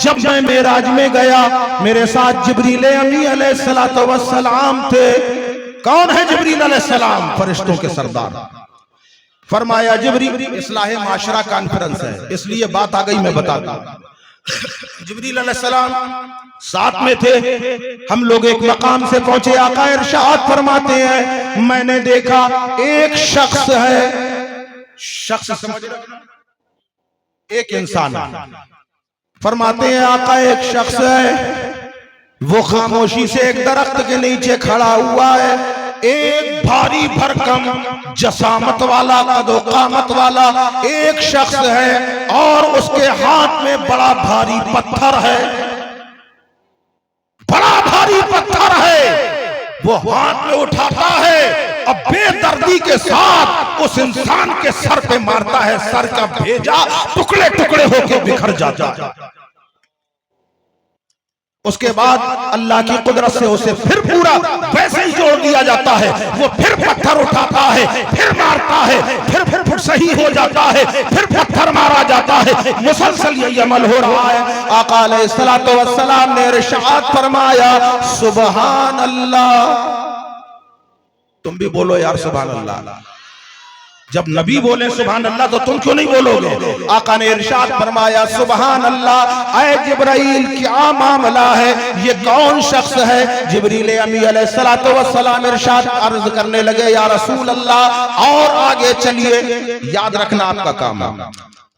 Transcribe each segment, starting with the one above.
जब मैं मेराज में गया, मेरे साथ जिब्रील अमी अलैहिस्सलातु वस्सलाम थे। कौन है जिब्रील अलैहिस्सलाम? फरिश्तों के सरदार। फरमाया जिब्रील, इस्लाह माशरा कॉन्फ्रेंस है इसलिए बात आ गई, मैं बताता हूं। जिब्रील अलैहिस्सलाम साथ में थे। हम लोग एक मकाम से पहुंचे, आका इरशाद फरमाते हैं मैंने देखा एक शख्स है, शख्स समझ रहे हो, एक इंसान है। फरमाते हैं आका एक शख्स है, वो खामोशी से एक दरख्त के नीचे खड़ा हुआ है। एक भारी भरकम जसामत वाला, कदो कामत वाला एक शख्स है और उसके हाथ में बड़ा भारी पत्थर है, बड़ा भारी पत्थर है। वो हाथ में उठाता है और बेदर्दी के साथ उस इंसान के सर पे मारता है। सर का भेजा टुकड़े टुकड़े होकर बिखर जाता। उसके बाद अल्लाह की कुदरत से उसे फिर पूरा वैसे ही जोड़ दिया जाता है। वो फिर पत्थर उठाता है, फिर मारता है, फिर सही हो जाता है, फिर पत्थर मारा जाता है। मुसलसल यही अमल हो रहा है। आका अलैहिस्सलातु वस्सलाम ने इरशाद फरमाया सुबहान अल्लाह। तुम भी बोलो यार सुबहान अल्लाह। जब नबी बोले सुभान अल्लाह तो तुम क्यों नहीं बोलोगे? आका ने इरशाद फरमाया सुभान अल्लाह। ऐ जिब्राइल क्या मामला है, ये कौन शख्स है? जिब्रील अमी अलैहिस्सलातु वस्सलाम इरशाद अर्ज करने लगे या रसूल अल्लाह और आगे चलिए, याद रखना आपका काम है।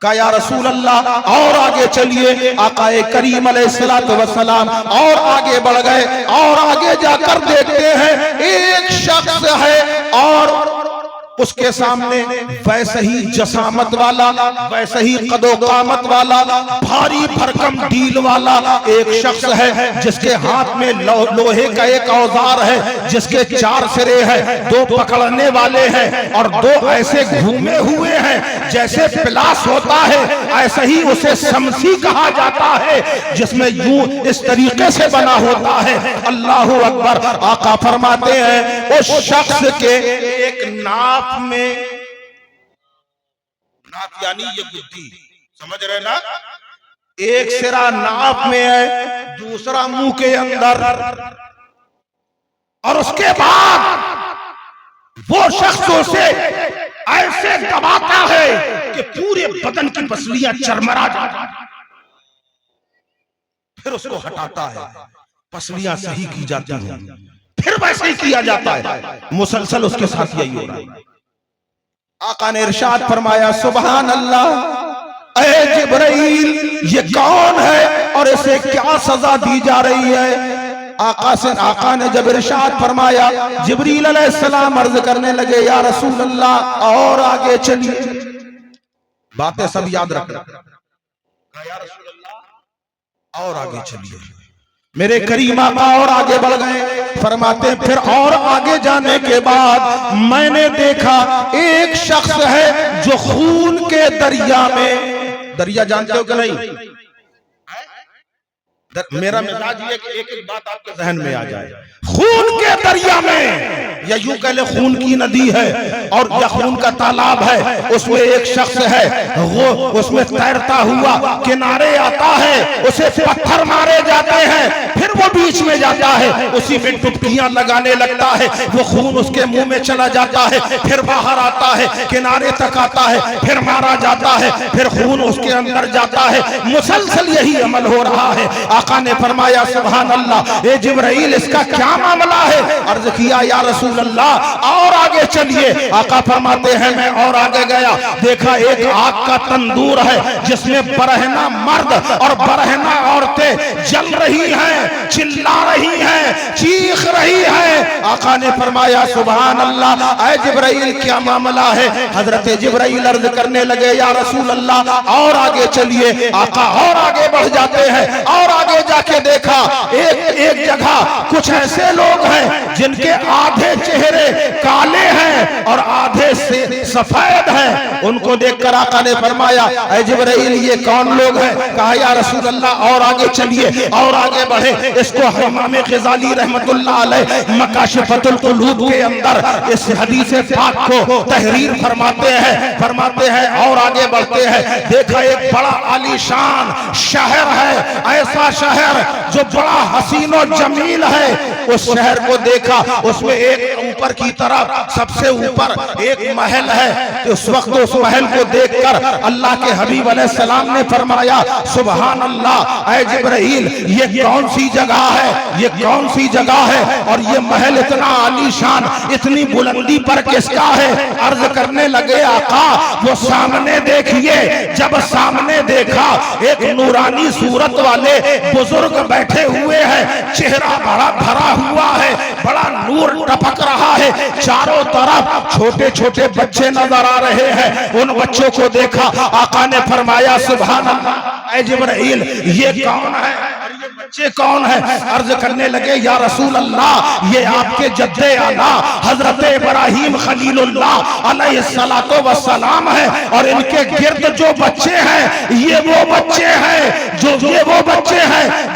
का या रसूल अल्लाह और आगे चलिए। आका करीम अलैहिस्सलातु वस्सलाम और आगे बढ़ गए और आगे जाकर देखते हैं एक शख्स है और उसके सामने वैसे ही जसामत वाला, वैसे ही कदो कामत वाला, भारी भरकम डील वाला एक शख्स है जिसके हाथ में लोहे का एक औजार है, जिसके 4 सिरे हैं, 2 पकड़ने वाले हैं और 2 ऐसे घूमे हुए हैं जैसे पिलास होता है। ऐसे ही उसे शमसी कहा जाता है जिसमें यूं इस तरीके से बना होता है। अल्लाहु अकबर। आका फरमाते हैं उस शख्स के एक नाप में, नाप यानी ये बुद्धि, समझ रहे ना, एक सिरा नाप में है, दूसरा मुंह के अंदर, और उसके बाद वो शख्स उसे ऐसे दबाता है कि पूरे बदन की पसलियां चरमरा जाती। फिर उसको हटाता है, पसलियां सही की जाती हैं, फिर वैसे ही किया जाता है। मुसलसल उसके साथ यही हो रहा है। आका ने इरशाद फरमाया सुभान अल्लाह। ऐ जिब्राइल ये कौन है और इसे क्या सजा दी जा रही है? आका ने जब इरशाद फरमाया, जिब्रील अलैहिस्सलाम अर्ज करने लगे या रसूल अल्लाह और आगे चलिए। बातें सब याद रखना, या रसूल अल्लाह और आगे चलिए। मेरे करीम आका और आगे बढ़ गए। फरमाते फिर और आगे जाने के बाद मैंने देखा एक शख्स है जो खून के दरिया में, दरिया जानते हो कि नहीं? मेरा मिजाज ये कि एक एक बात आपके जहन में आ जाए। खून के दरिया में, या यूं कह ले खून की नदी है और या खून का तालाब है, उसमें एक शख्स है, वो उसमें तैरता हुआ किनारे आता है, उसे पत्थर मारे जाते हैं, फिर वो बीच में जाता है, उसी में डुबकियां लगाने लगता है, वो खून उसके मुंह में चला जाता है, फिर बाहर आता है, किनारे तक आता है, फिर मारा जाता है, फिर खून उसके अंदर जाता है। मुसलसल यही अमल हो रहा है। आका ने फरमाया सुभान अल्लाह। ए जिब्राइल इसका क्या मामला है? अर्ज किया या रसूल अल्लाह और आगे चलिए। आका फरमाते हैं मैं और आगे गया, देखा एक आग का तंदूर है जिसमें बरहना मर्द और बरहना औरतें जल रही हैं, चिल्ला रही हैं, चीख रही हैं। आका ने फरमाया सुभान अल्लाह। ऐ जिब्राइल क्या मामला है? हजरत जिब्राइल अर्ज करने लगे या रसूल अल्लाह और आगे चलिए। आका और आगे बढ़ जाते हैं और आगे जाके देखा एक एक जगह कुछ ऐसे लोग हैं जिनके आधे चेहरे काले हैं और आधे से सफेद हैं। उनको देखकर आका ने फरमाया, ऐ जिब्राइल ये कौन लोग हैं? कहा या रसूल अल्लाह और आगे चलिए और आगे बढ़े। इसको इमाम ग़ज़ाली रहमतुल्लाह अलैह मकाशिफतुल कुलूब के अंदर इस हदीस पाक को तहरीर फरमाते हैं और आगे बढ़ते हैं। देखा एक बड़ा आलीशान शहर है, ऐसा शहर जो बड़ा हसीन और जमील है। उस शहर को देखा, उसमें एक ऊपर की तरफ सबसे ऊपर एक महल है। तो उस वक्त उस महल को देखकर अल्लाह के हबीब अलैहिस्सलाम ने फरमाया, सुभान अल्लाह, ऐ जिब्राइल ये कौन सी जगह है, ये कौन सी जगह है और ये महल इतना आलीशान, इतनी बुलंदी पर किसका है? अर्ज करने लगे, आका वो सामने देखिए। जब सामने देखा एक नूरानी सूरत वाले बुजुर्ग बैठे हुए हैं, चेहरा बड़ा भरा हुआ है, बड़ा नूर टपक रहा है, चारों तरफ छोटे छोटे बच्चे नजर आ रहे हैं। उन बच्चों को देखा, आका ने फरमाया, सुभान अल्लाह, ऐ जिब्राइल ये कौन है, ये बच्चे कौन है? अर्ज करने लगे, या रसूल अल्लाह ये आपके जद्दे आला हजरत इब्राहीम खलीलुल्लाह अलैहिस्सलातो वस्सलाम है और इनके गिर्द जो बच्चे हैं ये वो बच्चे हैं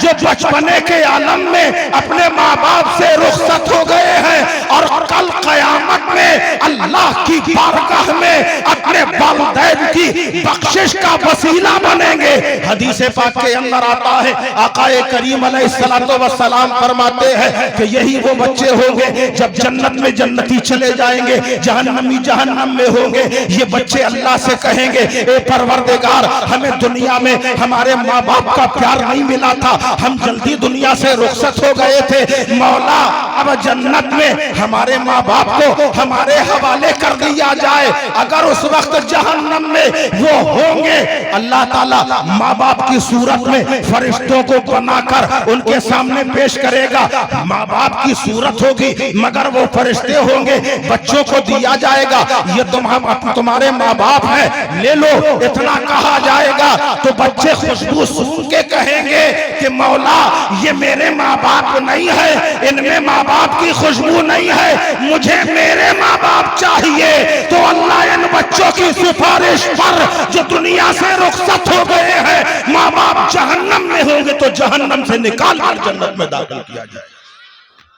जो बचपने के आलम में अपने माँ बाप से रुखसत हो गए हैं और कल क़यामत में अल्लाह की बारगाह में अपने वालिदैन की बख्शिश का वसीला बनेंगे। हदीस पाक के अंदर आता है, आकाए करीम अलैहिस्सलातो वस्सलाम फरमाते हैं कि यही वो बच्चे होंगे जब जन्नत में जन्नती चले जाएंगे, जहन्नमी जहन्नम में होंगे। ये बच्चे अल्लाह से कहेंगे, ए परवरदिगार हमें दुनिया में हमारे माँ बाप का प्यार नहीं मिला था, हम जल्दी दुनिया से रुखसत हो गए थे, मौला अब जन्नत में हमारे माँ बाप को हमारे हवाले कर दिया जाए। अगर उस वक्त जहन्नम में वो होंगे, अल्लाह ताला माँ बाप की सूरत में फरिश्तों को बनाकर उनके सामने पेश करेगा। माँ बाप की सूरत होगी मगर वो फरिश्ते होंगे, बच्चों को दिया जाएगा, ये तुम्हारे माँ बाप हैं, ले लो, इतना कहा जाएगा तो बच्चे खुशबू सूंघ के कहेंगे कि मौला ये मेरे माँ बाप नहीं है, इनमें माँ बाप की खुशबू नहीं है, मुझे मेरे माँ बाप चाहिए। तो अल्लाह इन बच्चों की सिफारिश पर जो दुनिया से रुखसत हो गए हैं, माँ बाप जहन्नम में होंगे तो जहन्नम से निकाल कर जन्नत में दाखिल किया जाए।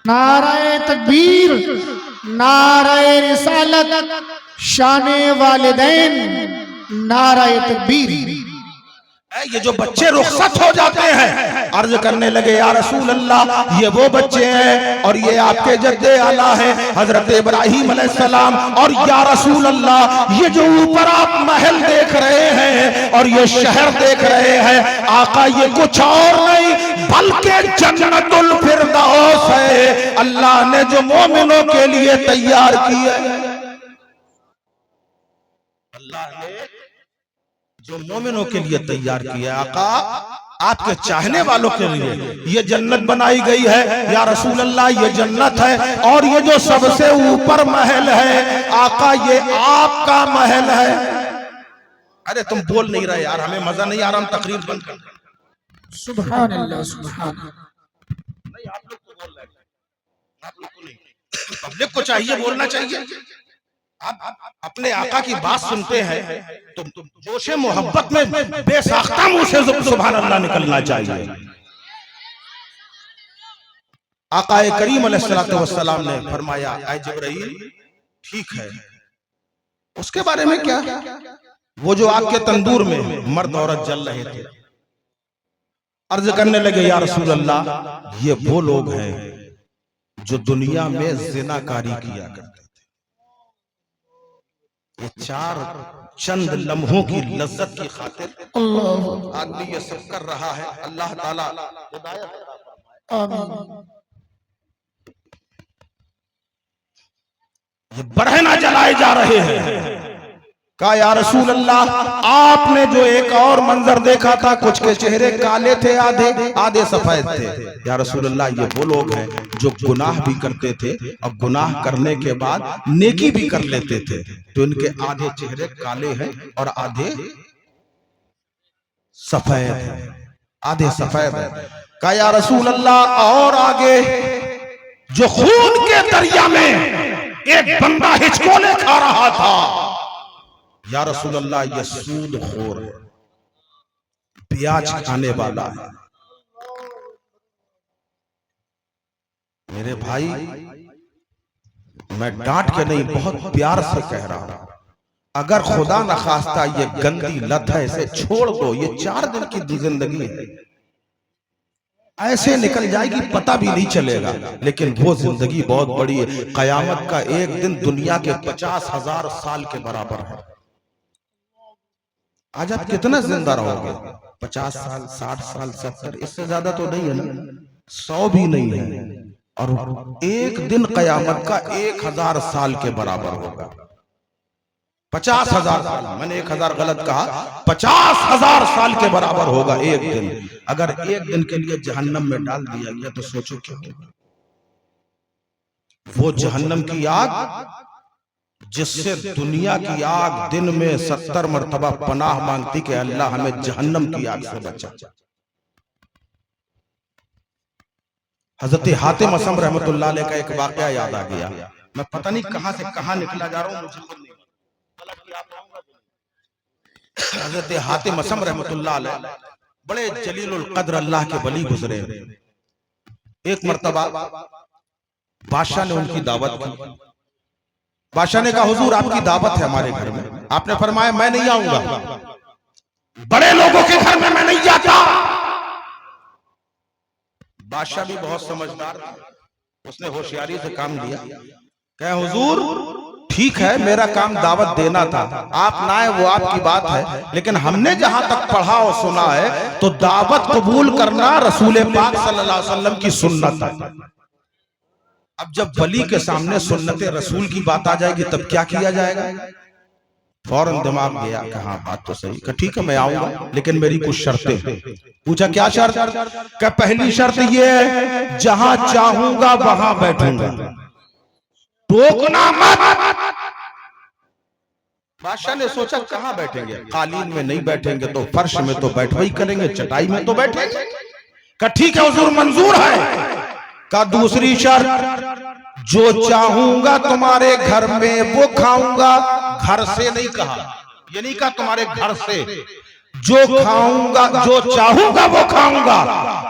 नाराए तकबीर, नाराए रिसालत, शाने वालिदैन, नाराए तकबीर। ये जो बच्चे रुखसत हो जाते हैं, अर्ज करने लगे, या रसूल अल्लाह ये वो बच्चे हैं और ये आपके जद्दे आला है हजरत इब्राहीम अलैहिस्सलाम, और या रसूल अल्लाह ये जो ऊपर आप महल देख रहे हैं और ये शहर देख रहे हैं, आका ये कुछ और नहीं बल्कि जन्नतुल फिरदौस है, अल्लाह ने जो मोमिनों के लिए तैयार किया है। अल्लाह ने जो मोमिनों के लिए तैयार किया, आका आपके चाहने वालों के लिए ये जन्नत बनाई गई है। या रसूल अल्लाह ये जन्नत है और ये जो सबसे ऊपर महल है, आका ये आपका महल है। अरे तुम बोल नहीं रहे यार, हमें मजा नहीं आ रहा, हम तकरीर बंद कर दें। सुभान अल्लाह, सुभान अल्लाह। नहीं आप लोग तो बोल रहे हैं, आप लोग को नहीं, पब्लिक को चाहिए बोलना चाहिए। आप अपने आका की बात सुनते हैं तो जोशे मोहब्बत में बेसाख्ता मुंह से सुभान अल्लाह निकलना चाहिए। आका करीम अलैहिस्सलातु वस्सलाम ने फरमाया, ऐ जिब्राइल ठीक है, उसके बारे में क्या? वो जो आग के तंदूर में मर्द औरत जल रहे थे, अर्ज करने लगे, या रसूल अल्लाह ये वो लोग हैं जो दुनिया में जिनाकारी किया करते थे। ये चार चंद लम्हों की लज्जत की खातिर आदमी ये सब कर रहा है। अल्लाह ताला ये बरहना जलाए जा रहे हैं। कहा या रसूल अल्लाह आपने जो एक और मंजर देखा था, कुछ के चेहरे काले थे, आधे सफेद थे। या रसूल अल्लाह ये वो लोग हैं जो गुनाह भी करते थे और गुनाह करने के बाद नेकी भी कर लेते थे, तो इनके आधे चेहरे काले हैं और आधे सफेद हैं, आधे सफेद है। कहा या रसूल अल्लाह और आगे? जो खून के दरिया में एक बंदा हिचकोले खा रहा था। या रसूल अल्लाह ये सूदखोर है, ब्याज खाने वाला है। मेरे भाई मैं डांट के नहीं, बहुत प्यार से कह रहा हूं, अगर खुदा न खास्ता ये गंदी लत है, इसे छोड़ दो। ये 4 दिन की जिंदगी है, ऐसे निकल जाएगी, पता भी नहीं चलेगा। लेकिन वो जिंदगी बहुत बड़ी है, कयामत का एक दिन दुनिया के 50,000 साल के बराबर है। आज आप कितना जिंदा रहोगे? 50 साल, 60 साल, 70, इससे ज्यादा तो नहीं है ना, 100 भी नहीं है। और एक दिन कयामत का 1000 साल के बराबर होगा। 50,000 साल, मैंने 1000 गलत कहा, 50,000 साल के बराबर होगा एक दिन। अगर एक दिन के लिए जहन्नम में डाल दिया गया तो सोचो क्या होगा। वो जहन्नम की आग जिससे दुनिया की आग दिन में 70 मरतबा पनाह मांगती कि अल्लाह हमें जहन्नम की आग से बचा। हजरत हातिम असम रहमतुल्लाह अलैह का एक वाकया याद आ गया। मैं पता नहीं कहां से कहां निकला जा रहा हूं, मुझे खुद नहीं। हजरत हातिम असम रहमतुल्लाह अलैह बड़े जलीलुल कद्र अल्लाह के वली गुजरे। एक मर्तबा बादशाह ने उनकी दावत की। बादशाह ने कहा हुजूर आपकी दावत है हमारे घर में। आपने फरमाया मैं नहीं आऊंगा, बड़े लोगों के घर में मैं नहीं जाता। बादशाह भी बहुत समझदार था, उसने होशियारी से काम लिया। कहे हुजूर ठीक है, मेरा काम दावत देना था, आप ना आए वो आपकी बात है, लेकिन हमने जहां तक पढ़ा और सुना है तो दावत कबूल करना रसूल पाक सल्लल्लाहु अलैहि वसल्लम की सुन्नत है। अब जब वली के सामने सुन्नत रसूल की बात आ जाएगी तब क्या किया जाएगा? फौरन दिमाग गया कि हाँ बात तो सही। कहा ठीक है मैं आऊंगा, लेकिन मेरी कुछ शर्तें। पूछा क्या शर्त? क्या पहली शर्त ये है जहां चाहूंगा वहां बैठूंगा, टोकना मत। बादशाह ने सोचा कहां बैठेंगे? कालीन में नहीं बैठेंगे तो फर्श में तो बैठवाई करेंगे, चटाई में तो बैठेंगे। कहा ठीक है हुजूर मंजूर है। का दूसरी शर्त जो चाहूंगा तुम्हारे घर में वो खाऊंगा, घर से नहीं कहा, ये नहीं कहा तुम्हारे घर से, जो खाऊंगा जो चाहूंगा वो खाऊंगा,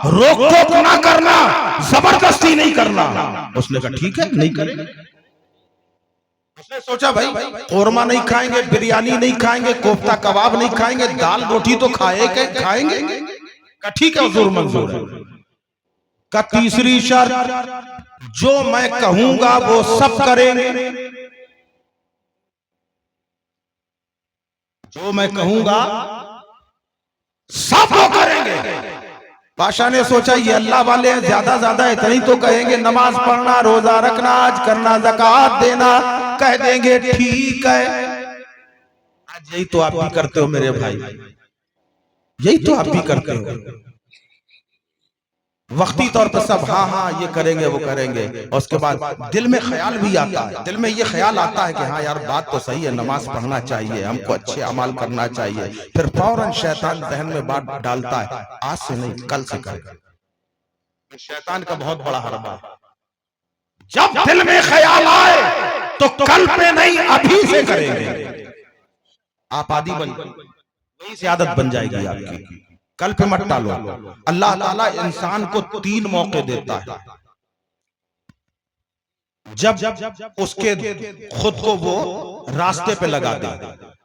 रोक टोक ना करना, जबरदस्ती नहीं करना। उसने कहा ठीक है नहीं करेंगे। उसने सोचा भाई कोरमा नहीं खाएंगे, बिरयानी नहीं खाएंगे, कोफ्ता कबाब नहीं खाएंगे, दाल रोटी तो खाएंगे। कहा ठीक है हुजूर मंजूर है। का तीसरी शर्त जो मैं कहूंगा वो सब करेंगे, जो मैं कहूंगा सब वो करेंगे। बादशाह ने सोचा ये अल्लाह वाले ज्यादा इतना ही तो कहेंगे, नमाज पढ़ना, रोजा रखना, आज करना, ज़कात देना, कह देंगे ठीक है। आज यही तो आप भी करते हो मेरे भाई, यही तो आप भी करते हो। वक्ती तौर पर सब हाँ हाँ ये करेंगे वो करेंगे, और उसके बाद दिल में ख्याल भी आता है, दिल में ये ख्याल आता है कि हाँ यार बात तो सही है, नमाज पढ़ना चाहिए, हमको अच्छे अमाल करना चाहिए। फिर फौरन शैतान जहन में बात डालता है आज से नहीं कल से करेगा। शैतान का बहुत बड़ा हरबा है, जब दिल में ख्याल आए तो कल पे नहीं अभी से करेंगे। आप आदी बन, वहीं से आदत बन जाएगी आपकी, कल पे मत टालो। अल्लाह ताला इंसान को 3 मौके देता है, जब उसके खुद को वो रास्ते पे लगा दे।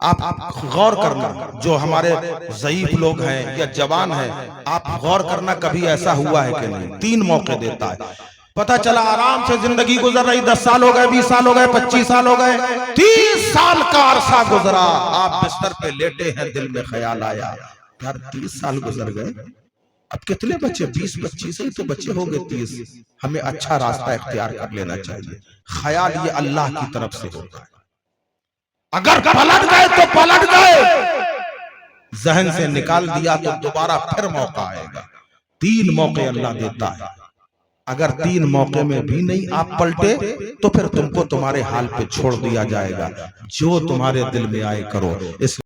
आप गौर करना, जो हमारे ज़ईफ लोग हैं या जवान हैं, आप गौर करना कभी ऐसा हुआ है कि नहीं? 3 मौके देता है। पता चला आराम से जिंदगी गुजर रही, 10 साल हो गए, 20 साल हो गए, 25 साल हो गए, 30 साल का अरसा गुजरा, आप बिस्तर पे लेटे हैं, दिल में ख्याल आया यार 30 साल गुजर गए, अब कितने बच्चे? 20-25 ही तो बच्चे हो गए, 30, हमें अच्छा रास्ता इख्तियार कर लेना चाहिए। ख्याल ये अल्लाह की तरफ से होता है, अगर पलट गए तो पलट गए, जहन से निकाल दिया तो दोबारा फिर मौका आएगा। 3 मौके अल्लाह देता है, अगर 3 मौके में भी नहीं आप पलटे तो फिर तुमको तुम्हारे हाल पे छोड़ दिया जाएगा। जो तुम्हारे दिल में आए करो। इस